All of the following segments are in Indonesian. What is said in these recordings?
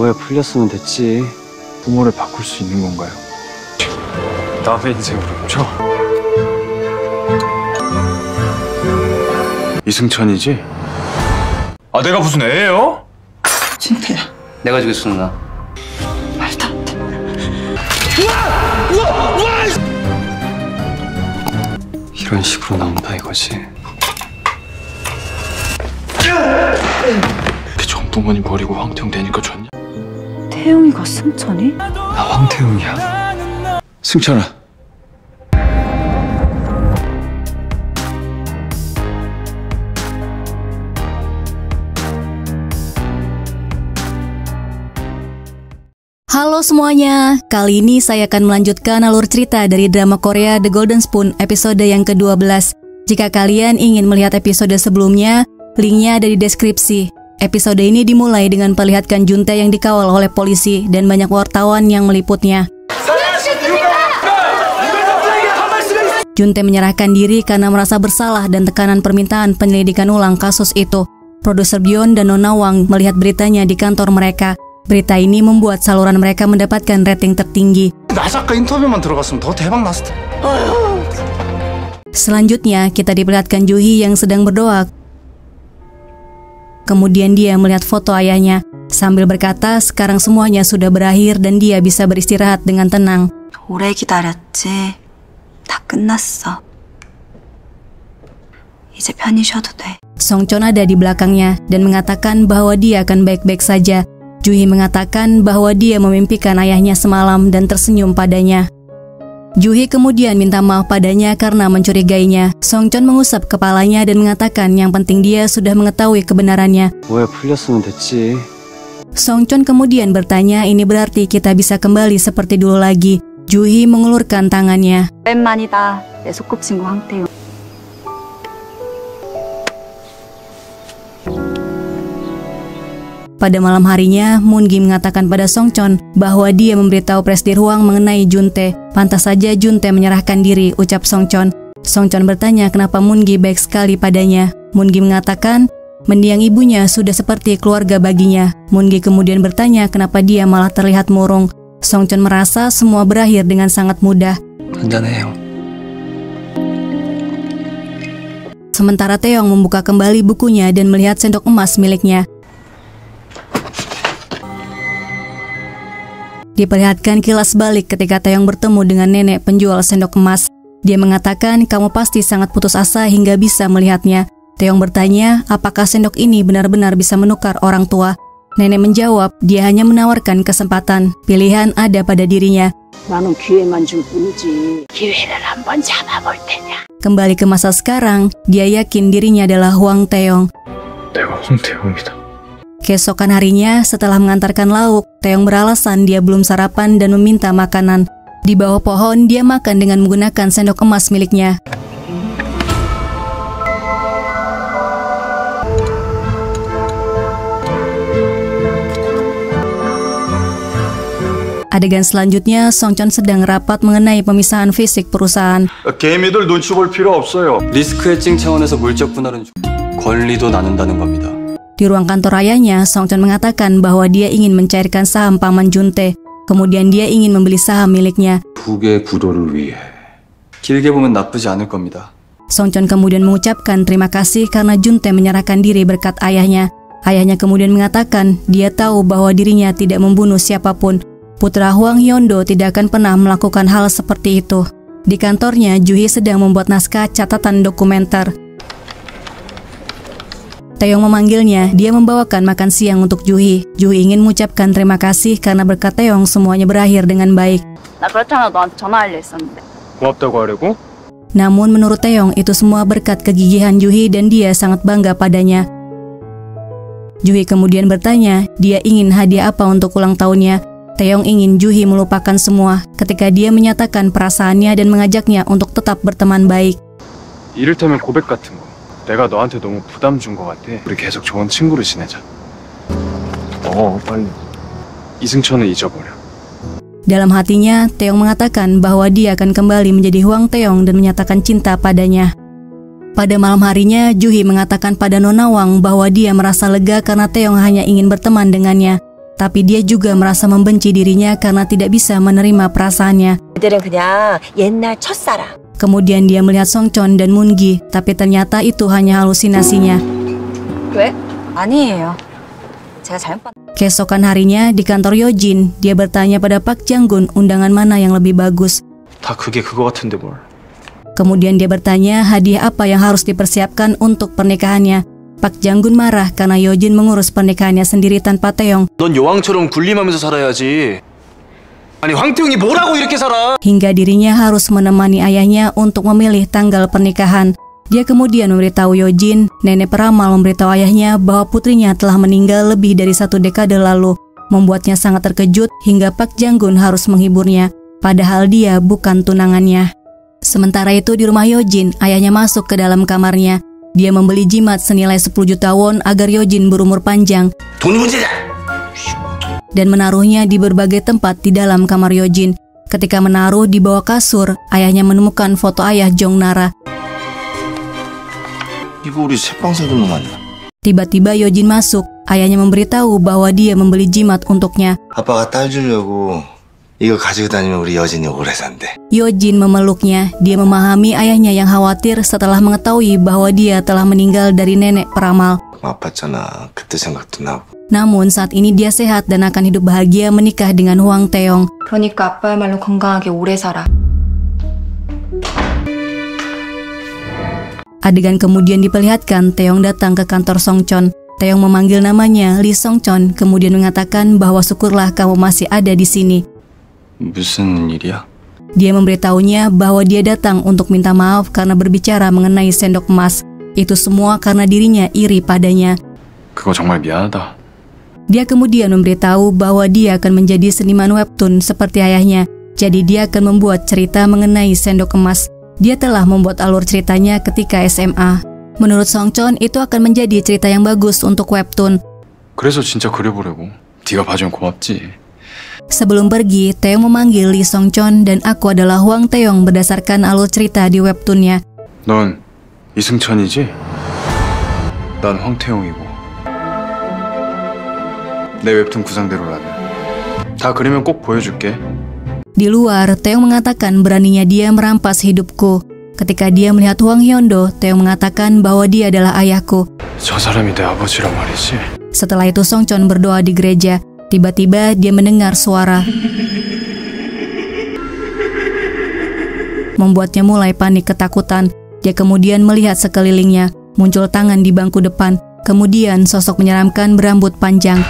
오해 풀렸으면 됐지. 부모를 바꿀 수 있는 건가요? 남의 인생으로 쳐. 이승천이지? 아, 내가 무슨 애예요? 진태야. 내가 죽였어 누나. 말도 안 돼. 이런 식으로 나온다 이거지. 그 정부모님 버리고 황태웅 되니까 좋냐? 태용이가 승천이? 나 황태웅이야. 승천아. Halo semuanya, kali ini saya akan melanjutkan alur cerita dari drama Korea The Golden Spoon episode yang ke-12. Jika kalian ingin melihat episode sebelumnya, linknya ada di deskripsi. Episode ini dimulai dengan perlihatkan Juntae yang dikawal oleh polisi dan banyak wartawan yang meliputnya. Juntae menyerahkan diri karena merasa bersalah dan tekanan permintaan penyelidikan ulang kasus itu. Produser Byeon dan Nona Wang melihat beritanya di kantor mereka. Berita ini membuat saluran mereka mendapatkan rating tertinggi. Selanjutnya, kita diperlihatkan Juhi yang sedang berdoa. Kemudian dia melihat foto ayahnya, sambil berkata sekarang semuanya sudah berakhir dan dia bisa beristirahat dengan tenang. 오래 기다렸지. 다 끝났어. 이제 편히 쉬어도 돼. Songchon ada di belakangnya dan mengatakan bahwa dia akan baik-baik saja. Juhi mengatakan bahwa dia memimpikan ayahnya semalam dan tersenyum padanya. Juhi kemudian minta maaf padanya karena mencurigainya. Songchon mengusap kepalanya dan mengatakan yang penting dia sudah mengetahui kebenarannya. 오해 풀렸으면 됐지. Songchon kemudian bertanya ini berarti kita bisa kembali seperti dulu lagi. Juhi mengulurkan tangannya. 오랜만이다. 내 소꿉친구 황태용. Pada malam harinya, Moon-gi mengatakan pada Songchon bahwa dia memberitahu Presdir Hwang mengenai Juntae. Pantas saja Juntae menyerahkan diri, ucap Songchon. Songchon bertanya kenapa Moon-gi baik sekali padanya. Moon-gi mengatakan mendiang ibunya sudah seperti keluarga baginya. Moon-gi kemudian bertanya kenapa dia malah terlihat murung. Songchon merasa semua berakhir dengan sangat mudah. 한잔해요. Sementara Taeyong membuka kembali bukunya dan melihat sendok emas miliknya. Diperlihatkan kilas balik ketika Taeyong bertemu dengan nenek penjual sendok emas. Dia mengatakan kamu pasti sangat putus asa hingga bisa melihatnya. Taeyong bertanya apakah sendok ini benar-benar bisa menukar orang tua. Nenek menjawab dia hanya menawarkan kesempatan. Pilihan ada pada dirinya. 나는 기회만 줄 뿐이지. 기회를 한번 잡아볼 테냐. Kembali ke masa sekarang, dia yakin dirinya adalah Hwang Taeyong. 내가 황태웅이다. Keesokan harinya, setelah mengantarkan lauk, Taeyong beralasan dia belum sarapan dan meminta makanan. Di bawah pohon, dia makan dengan menggunakan sendok emas miliknya. Adegan selanjutnya, Songchon sedang rapat mengenai pemisahan fisik perusahaan. 개미들 눈치 볼 필요 없어요. 리스크 해칭 차원에서 물적 분할은 권리도 나눈다는 겁니다. Di ruang kantor ayahnya, Songchon mengatakan bahwa dia ingin mencairkan saham paman Juntae. Kemudian dia ingin membeli saham miliknya. 두 개의 구도를 위해. 길게 보면 나쁘지 않을 겁니다. Songchon kemudian mengucapkan terima kasih karena Juntae menyerahkan diri berkat ayahnya. Ayahnya kemudian mengatakan dia tahu bahwa dirinya tidak membunuh siapapun. Putra Hwang Hyeondo tidak akan pernah melakukan hal seperti itu. Di kantornya, Juhi sedang membuat naskah catatan dokumenter. Taeyong memanggilnya, dia membawakan makan siang untuk Juhi. Juhi ingin mengucapkan terima kasih karena berkat Taeyong semuanya berakhir dengan baik. 나 그렇잖아. 너한테 전화할 일 있었는데. 고맙다고 하려고? Namun menurut Taeyong itu semua berkat kegigihan Juhi dan dia sangat bangga padanya. Juhi kemudian bertanya, dia ingin hadiah apa untuk ulang tahunnya. Taeyong ingin Juhi melupakan semua ketika dia menyatakan perasaannya dan mengajaknya untuk tetap berteman baik. 이를테면 고백 같은 거. 내가 너한테 너무 부담 준 것 같아. 우리 계속 좋은 친구로 지내자. 빨리. 이승천은 잊어버려. Dalam hatinya, Taeyong mengatakan bahwa dia akan kembali menjadi Hwang Taeyong dan menyatakan cinta padanya. Pada malam harinya, Juhi mengatakan pada Nona Wang bahwa dia merasa lega karena Taeyong hanya ingin berteman dengannya. tapi dia juga merasa membenci dirinya karena tidak bisa menerima perasaannya. 그들은 그냥 옛날 첫사랑. Kemudian dia melihat Songchon dan Moon-gi, tapi ternyata itu hanya halusinasinya. 왜? 아니에요. 제가 잘못 봤... Keesokan harinya di kantor Yojin, dia bertanya pada Park Jang-gun undangan mana yang lebih bagus. 다 그게 그거 같은데 뭘. Kemudian dia bertanya hadiah apa yang harus dipersiapkan untuk pernikahannya. Park Jang-gun marah karena Yojin mengurus pernikahannya sendiri tanpa Taeyong. 넌 여왕처럼 군림하면서 살아야지. 아니 황태웅이 뭐라고 이렇게 살아? Hingga dirinya harus menemani ayahnya untuk memilih tanggal pernikahan. Dia kemudian memberitahu Yojin, nenek peramal memberitahu ayahnya bahwa putrinya telah meninggal lebih dari 1 dekade lalu. Membuatnya sangat terkejut hingga Park Jang-gun harus menghiburnya, padahal dia bukan tunangannya. Sementara itu di rumah Yojin, ayahnya masuk ke dalam kamarnya. Dia membeli jimat senilai 10 juta won agar Yojin berumur panjang dan menaruhnya di berbagai tempat di dalam kamar Yojin. Ketika menaruh di bawah kasur, ayahnya menemukan foto ayah Jong Nara. 이거 우리 새빵 사는 놈 아니야? Tiba-tiba Yojin masuk. Ayahnya memberitahu bahwa dia membeli jimat untuknya. 아빠가 딸 주려고 이거 가지고 다니면 우리 여진이 오래 산대. Yojin memeluknya. Dia memahami ayahnya yang khawatir setelah mengetahui bahwa dia telah meninggal dari nenek peramal. 아팠잖아. 그때 생각도 나고. Namun saat ini dia sehat dan akan hidup bahagia menikah dengan Hwang Taeyong. 그러니까 아빠야말로 건강하게 오래 살아. Adegan kemudian diperlihatkan Taeyong datang ke kantor Songchon. Taeyong memanggil namanya Lee Songchon, kemudian mengatakan bahwa syukurlah kamu masih ada di sini. 무슨 일이야? Dia memberitahunya bahwa dia datang untuk minta maaf karena berbicara mengenai sendok emas. Itu semua karena dirinya iri padanya. 그거 정말 미안하다. Dia kemudian memberitahu bahwa dia akan menjadi seniman webtoon seperti ayahnya. Jadi dia akan membuat cerita mengenai sendok emas. Dia telah membuat alur ceritanya ketika SMA. Menurut Songchon, itu akan menjadi cerita yang bagus untuk webtoon. 그래서 진짜 그려보려고. 네가 봐주면 고맙지. Sebelum pergi, Taeyong memanggil Lee Songchon dan aku adalah Hwang Taeyong berdasarkan alur cerita di webtoonnya. 넌 이승천이지? 난 황태용이고. 내 웹툰 구상대로라면 다 그리면 꼭 보여줄게. Di luar, Taeyong mengatakan beraninya dia merampas hidupku. Ketika dia melihat Hwang Hyeondo, Taeyong mengatakan bahwa dia adalah ayahku. 저 사람이 내 아버지란 말이지. Setelah itu Songchon berdoa di gereja. Tiba-tiba dia mendengar suara. Membuatnya mulai panik ketakutan. Dia kemudian melihat sekelilingnya. Muncul tangan di bangku depan. Kemudian sosok menyeramkan berambut panjang.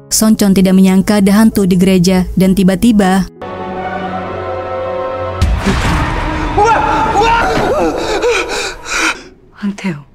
Songchon tidak menyangka ada hantu di gereja. Dan tiba-tiba 황태용.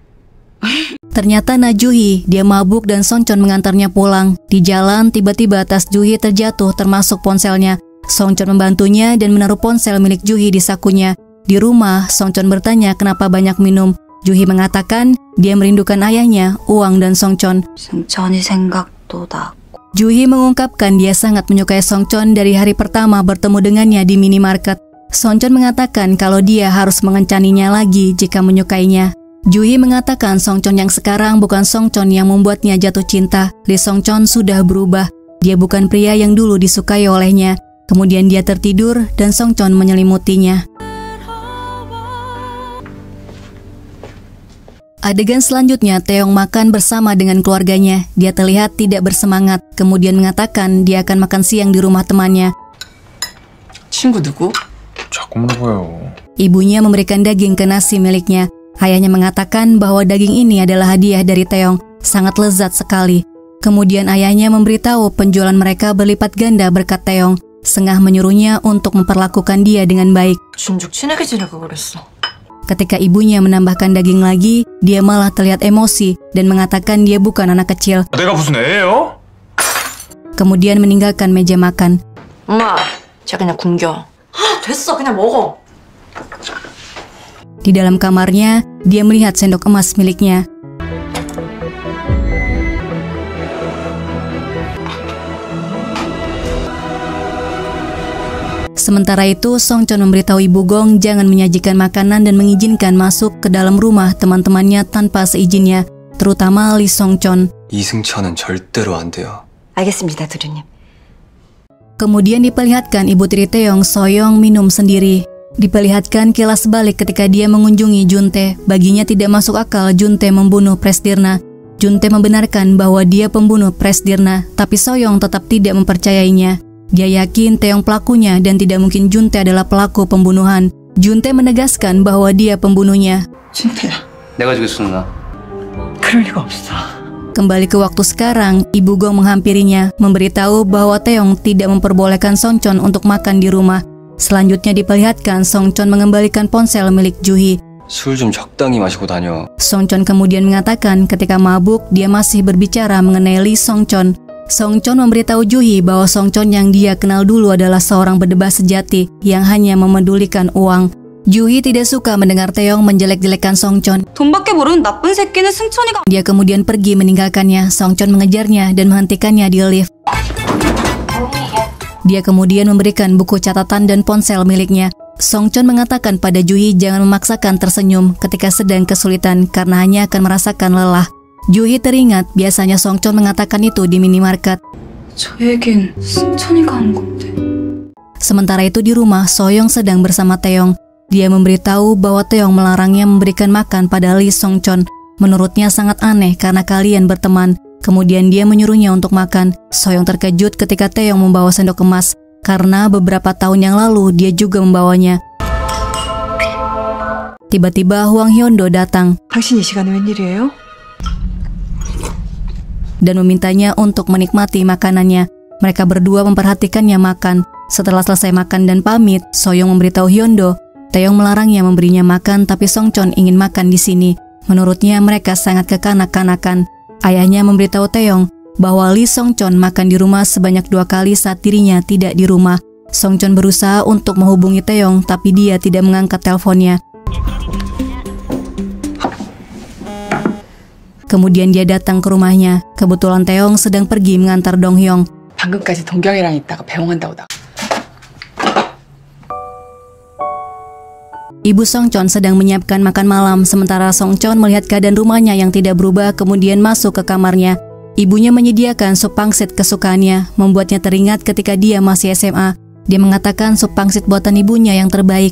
ternyata Najuhi. Dia mabuk dan Songchon mengantarnya pulang. Di jalan, tiba-tiba tas Juhi terjatuh termasuk ponselnya. Songchon membantunya dan menaruh ponsel milik Juhi di sakunya. Di rumah, Songchon bertanya kenapa banyak minum. Juhi mengatakan dia merindukan ayahnya, Uang dan Songchon. 승천이 생각도 나고. Juhi mengungkapkan dia sangat menyukai Songchon dari hari pertama bertemu dengannya di minimarket. Songchon mengatakan kalau dia harus mengencaninya lagi jika menyukainya. Juhi mengatakan Songchon yang sekarang bukan Songchon yang membuatnya jatuh cinta. Lee Songchon sudah berubah. Dia bukan pria yang dulu disukai olehnya. Kemudian dia tertidur dan Songchon menyelimutinya. Adegan selanjutnya, Taeyong makan bersama dengan keluarganya. Dia terlihat tidak bersemangat. Kemudian mengatakan dia akan makan siang di rumah temannya. 친구 누구? 자꾸 물어봐요. Ibunya memberikan daging ke nasi miliknya. Ayahnya mengatakan bahwa daging ini adalah hadiah dari Taeyong, sangat lezat sekali. Kemudian ayahnya memberitahu penjualan mereka berlipat ganda berkat Taeyong, sengah menyuruhnya untuk memperlakukan dia dengan baik. 준죽 친하게 지내고 그랬어. Ketika ibunya menambahkan daging lagi, dia malah terlihat emosi dan mengatakan dia bukan anak kecil. 내가 무슨 애예요? Kemudian meninggalkan meja makan. 엄마, 쟤 그냥 굶겨. 됐어, 그냥 먹어. Di dalam kamarnya, dia melihat sendok emas miliknya. Sementara itu, Songchon memberitahu Ibu Gong jangan menyajikan makanan dan mengizinkan masuk ke dalam rumah teman-temannya tanpa seizinnya, terutama Lee Songchon. 이승천은 절대로 안 돼요. 알겠습니다, 도련님. Kemudian diperlihatkan ibu tiri Taeyong Soyoung minum sendiri. Diperlihatkan kilas balik ketika dia mengunjungi Juntae. Baginya tidak masuk akal Juntae membunuh Presdirna. Juntae membenarkan bahwa dia pembunuh Presdirna, tapi Soyoung tetap tidak mempercayainya. Dia yakin Taeyong pelakunya dan tidak mungkin Juntae adalah pelaku pembunuhan. Juntae menegaskan bahwa dia pembunuhnya. 준태야, 내가 죽였어, 누나. 그럴 리가 없어. Kembali ke waktu sekarang, Ibu Gong menghampirinya, memberitahu bahwa Taeyong tidak memperbolehkan Songchon untuk makan di rumah. Selanjutnya diperlihatkan Songchon mengembalikan ponsel milik Juhi. 술 좀 적당히 마시고 다녀. Songchon kemudian mengatakan ketika mabuk, dia masih berbicara mengenai Lee Songchon. Songchon memberitahu Juhi bahwa Songchon yang dia kenal dulu adalah seorang berdebah sejati yang hanya memedulikan uang. Juhi tidak suka mendengar Taeyong menjelek-jelekan Songchon. 돈밖에 모르는 나쁜 새끼는 승천이가. Dia kemudian pergi meninggalkannya. Songchon mengejarnya dan menghentikannya di lift. Dia kemudian memberikan buku catatan dan ponsel miliknya. Songchon mengatakan pada Juhi jangan memaksakan tersenyum ketika sedang kesulitan karena hanya akan merasakan lelah. Juhi teringat biasanya Songchon mengatakan itu di minimarket. 저에겐 승천이가 한 건데. Sementara itu di rumah, Soyoung sedang bersama Taeyong. Dia memberitahu bahwa Taeyong melarangnya memberikan makan pada Lee Songchon. Menurutnya sangat aneh karena kalian berteman. Kemudian dia menyuruhnya untuk makan. Soyoung terkejut ketika Taeyong membawa sendok emas, karena beberapa tahun yang lalu dia juga membawanya. Tiba-tiba Hwang Hyeondo datang 당신 이 시간에 웬일이에요? dan memintanya untuk menikmati makanannya. Mereka berdua memperhatikannya makan. Setelah selesai makan dan pamit, Soyoung memberitahu Hyeondo, Taeyong melarangnya memberinya makan, tapi Songchon ingin makan di sini. Menurutnya mereka sangat kekanak-kanakan. Ayahnya memberitahu Taeyong bahwa Lee Songchon makan di rumah sebanyak 2 kali saat dirinya tidak di rumah. Songchon berusaha untuk menghubungi Taeyong, tapi dia tidak mengangkat teleponnya. Kemudian dia datang ke rumahnya. Kebetulan Taeyong sedang pergi mengantar Donghyung. 방금까지 동경이랑 있다가 배웅한다고 나. Ibu Songchon sedang menyiapkan makan malam, sementara Songchon melihat keadaan rumahnya yang tidak berubah kemudian masuk ke kamarnya. Ibunya menyediakan sup pangsit kesukaannya, membuatnya teringat ketika dia masih SMA. Dia mengatakan sup pangsit buatan ibunya yang terbaik.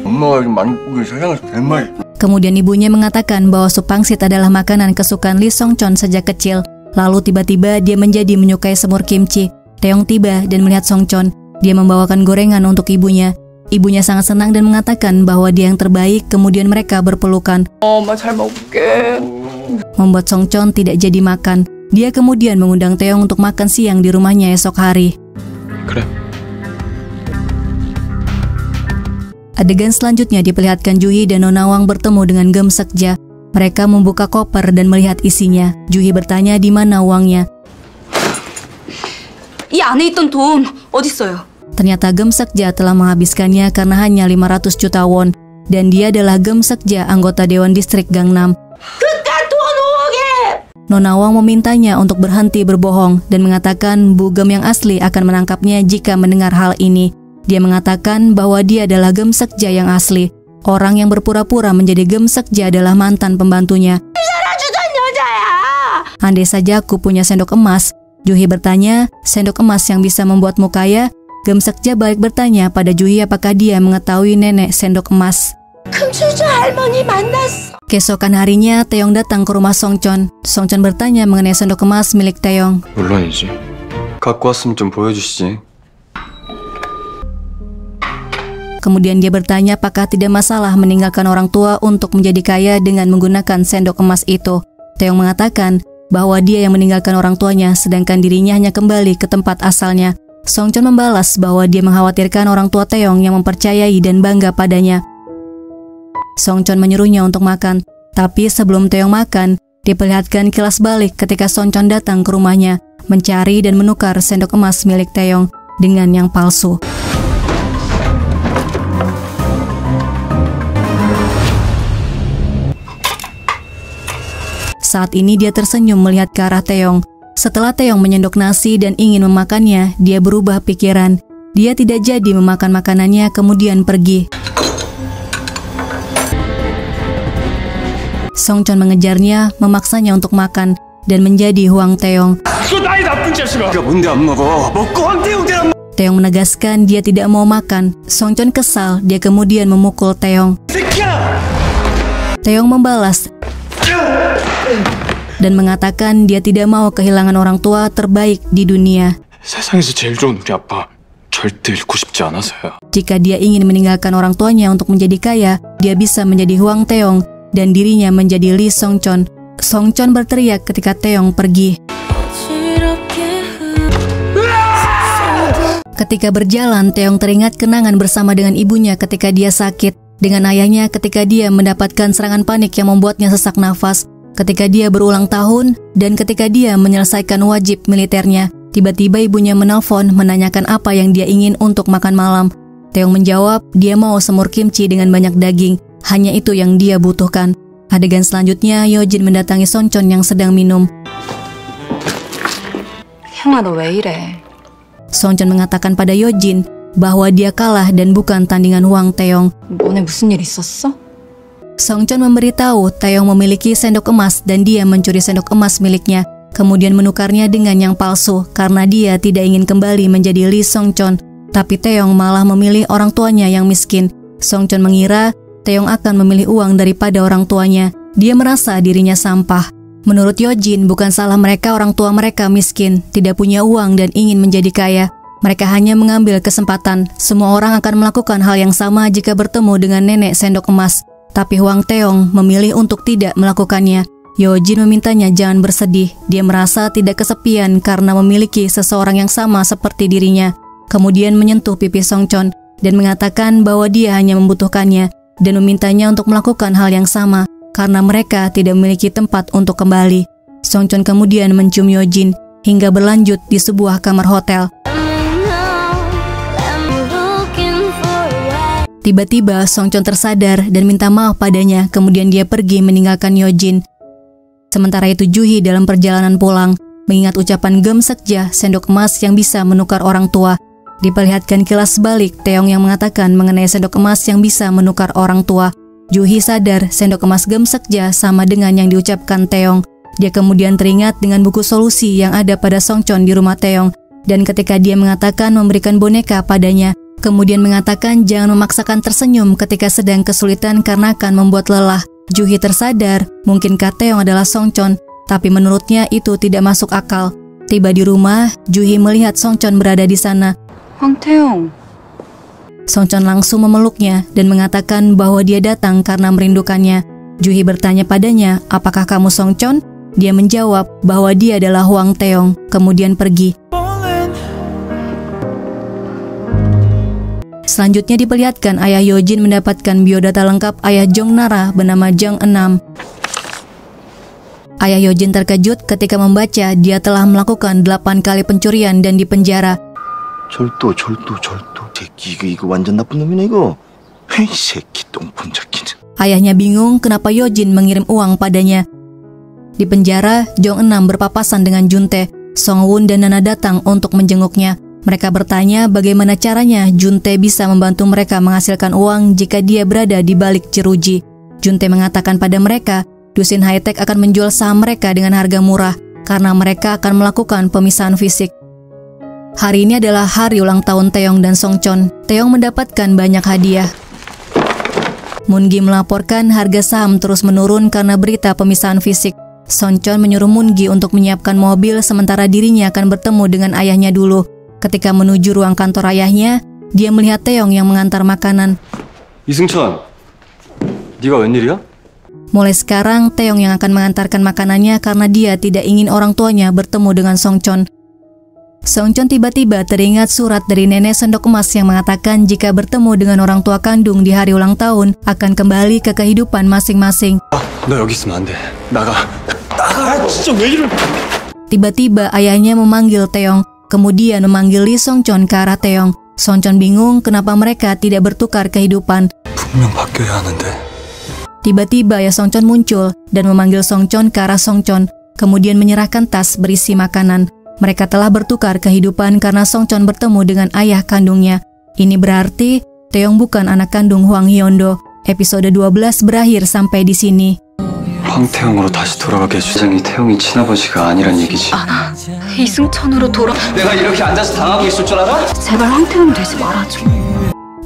엄마가 이렇게 만국의 세상을 정말. Kemudian ibunya mengatakan bahwa sup pangsit adalah makanan kesukaan Lee Songchon sejak kecil. Lalu tiba-tiba dia menjadi menyukai semur kimchi. Taeyong tiba dan melihat Songchon. Dia membawakan gorengan untuk ibunya. Ibunya sangat senang dan mengatakan bahwa dia yang terbaik, kemudian mereka berpelukan. 엄마 잘 먹을게. Membuat Songchon tidak jadi makan. Dia kemudian mengundang Taeyong untuk makan siang di rumahnya esok hari. 그래. Adegan selanjutnya diperlihatkan Juhi dan Nona Wang bertemu dengan Gem Sekja. Mereka membuka koper dan melihat isinya. Juhi bertanya di mana uangnya. 이 안에 있던 돈 어딨어요? Ternyata Gem Sekja telah menghabiskannya karena hanya 500 juta won. Dan dia adalah Gem Sekja, anggota Dewan Distrik Gangnam. Nona Wang memintanya untuk berhenti berbohong dan mengatakan Bu Gem yang asli akan menangkapnya jika mendengar hal ini. Dia mengatakan bahwa dia adalah Gem Sekja yang asli. Orang yang berpura-pura menjadi Gem Sekja adalah mantan pembantunya. Andai saja aku punya sendok emas. Juhi bertanya, sendok emas yang bisa membuatmu kaya? Gem Sekja balik bertanya pada Juhi apakah dia mengetahui nenek sendok emas. Keesokan harinya, Taeyong datang ke rumah Songchon. Songchon bertanya mengenai sendok emas milik Taeyong. 물론이지. 갖고 왔으면 좀 보여주시지. Kemudian dia bertanya apakah tidak masalah meninggalkan orang tua untuk menjadi kaya dengan menggunakan sendok emas itu. Taeyong mengatakan bahwa dia yang meninggalkan orang tuanya sedangkan dirinya hanya kembali ke tempat asalnya. Songchon membalas bahwa dia mengkhawatirkan orang tua Taeyong yang mempercayai dan bangga padanya. Songchon menyuruhnya untuk makan, tapi sebelum Taeyong makan, diperlihatkan kilas balik ketika Songchon datang ke rumahnya, mencari dan menukar sendok emas milik Taeyong dengan yang palsu. Saat ini dia tersenyum melihat ke arah Taeyong. Setelah Taeyong menyendok nasi dan ingin memakannya, dia berubah pikiran. Dia tidak jadi memakan makanannya kemudian pergi. Songchon mengejarnya, memaksanya untuk makan dan menjadi Hwang Taeyong. 네가 뭔데 안 먹어? 먹고 황태용대란 Taeyong menegaskan dia tidak mau makan. Songchon kesal, dia kemudian memukul Taeyong. Taeyong membalas dan mengatakan dia tidak mau kehilangan orang tua terbaik di dunia. 세상에서 제일 좋은 우리 아빠 절대 잃고 싶지 않아서요. Jika dia ingin meninggalkan orang tuanya untuk menjadi kaya, dia bisa menjadi Hwang Taeyong dan dirinya menjadi Lee Songchon. Songchon berteriak ketika Taeyong pergi. Ketika berjalan, Taeyong teringat kenangan bersama dengan ibunya ketika dia sakit, dengan ayahnya ketika dia mendapatkan serangan panik yang membuatnya sesak nafas, ketika dia berulang tahun, dan ketika dia menyelesaikan wajib militernya. Tiba-tiba ibunya menelpon menanyakan apa yang dia ingin untuk makan malam. Taeyong menjawab dia mau semur kimchi dengan banyak daging, hanya itu yang dia butuhkan. Adegan selanjutnya, Yojin mendatangi Songchon yang sedang minum. 형아 너 왜 이래? Songchon mengatakan pada Yojin bahwa dia kalah dan bukan tandingan Hwang Taeyong. 너네 무슨 일 있었어? Songchon memberitahu Taeyong memiliki sendok emas dan dia mencuri sendok emas miliknya, kemudian menukarnya dengan yang palsu karena dia tidak ingin kembali menjadi Lee Songchon. Tapi Taeyong malah memilih orang tuanya yang miskin. Songchon mengira Taeyong akan memilih uang daripada orang tuanya. Dia merasa dirinya sampah. Menurut Yojin, bukan salah mereka orang tua mereka miskin, tidak punya uang dan ingin menjadi kaya. Mereka hanya mengambil kesempatan. Semua orang akan melakukan hal yang sama jika bertemu dengan nenek sendok emas. Tapi Hwang Taeyong memilih untuk tidak melakukannya. Yojin memintanya jangan bersedih. Dia merasa tidak kesepian karena memiliki seseorang yang sama seperti dirinya. Kemudian menyentuh pipi Songchon dan mengatakan bahwa dia hanya membutuhkannya dan memintanya untuk melakukan hal yang sama karena mereka tidak memiliki tempat untuk kembali. Songchon kemudian mencium Yojin hingga berlanjut di sebuah kamar hotel. Tiba-tiba Songchon tersadar dan minta maaf padanya, kemudian dia pergi meninggalkan Yojin. Sementara itu Juhi dalam perjalanan pulang mengingat ucapan Gem Sekja, sendok emas yang bisa menukar orang tua. Diperlihatkan kilas balik Taeyong yang mengatakan mengenai sendok emas yang bisa menukar orang tua. Juhi sadar sendok emas Gem Sekja sama dengan yang diucapkan Taeyong. Dia kemudian teringat dengan buku solusi yang ada pada Songchon di rumah Taeyong. Dan ketika dia mengatakan memberikan boneka padanya, kemudian mengatakan jangan memaksakan tersenyum ketika sedang kesulitan karena akan membuat lelah. Juhi tersadar mungkinkah Taeyong adalah Songchon, tapi menurutnya itu tidak masuk akal. Tiba di rumah, Juhi melihat Songchon berada di sana. 황태용. Songchon langsung memeluknya dan mengatakan bahwa dia datang karena merindukannya. Juhi bertanya padanya, apakah kamu Songchon? Dia menjawab bahwa dia adalah Hwang Taeyong, kemudian pergi. Selanjutnya diperlihatkan ayah Yojin mendapatkan biodata lengkap ayah Jong Nara bernama Jong 6. Ayah Yojin terkejut ketika membaca dia telah melakukan 8 kali pencurian dan dipenjara. 절도. 새끼 이거 완전 나쁜 놈이네 이거. 헤이 새끼 똥폰 잡기는. Ayahnya bingung kenapa Yojin mengirim uang padanya. Di penjara, Jong 6 berpapasan dengan Juntae. Songwon dan Nana datang untuk menjenguknya. Mereka bertanya bagaimana caranya Juntae bisa membantu mereka menghasilkan uang jika dia berada di balik jeruji. Juntae mengatakan pada mereka, Dusin High-Tech akan menjual saham mereka dengan harga murah karena mereka akan melakukan pemisahan fisik. Hari ini adalah hari ulang tahun Taeyong dan Songchon. Taeyong mendapatkan banyak hadiah. Moon-gi melaporkan harga saham terus menurun karena berita pemisahan fisik. Songchon menyuruh Moon-gi untuk menyiapkan mobil sementara dirinya akan bertemu dengan ayahnya dulu. Ketika menuju ruang kantor ayahnya, dia melihat Taeyong yang mengantar makanan. 이승천, 네가 웬일이야? Mulai sekarang, Taeyong yang akan mengantarkan makanannya karena dia tidak ingin orang tuanya bertemu dengan Songchon. Songchon tiba-tiba teringat surat dari nenek sendok emas yang mengatakan jika bertemu dengan orang tua kandung di hari ulang tahun akan kembali ke kehidupan masing-masing. 너 여기 있으면 안 돼. 나가. 진짜 왜 이래? Tiba-tiba ayahnya memanggil Taeyong, kemudian memanggil Lee Songchon ke arah Taeyong. Songchon bingung kenapa mereka tidak bertukar kehidupan. 분명 바뀌어야 하는데. Tiba-tiba ayah Songchon muncul dan memanggil Songchon ke arah Songchon, kemudian menyerahkan tas berisi makanan. Mereka telah bertukar kehidupan karena Songchon bertemu dengan ayah kandungnya. Ini berarti Taeyong bukan anak kandung Hwang Hyeondo. Episode 12 berakhir sampai di sini. 황태형으로 다시 돌아가게 해주장이 태형이 친아버지가 아니란 얘기지. 나 이승천으로 돌아. 내가 이렇게 앉아서 당하고 있을 줄 알아? 제발 황태형 되지 말아줘.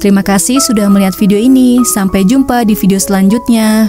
Terima kasih sudah melihat video ini. Sampai jumpa di video selanjutnya.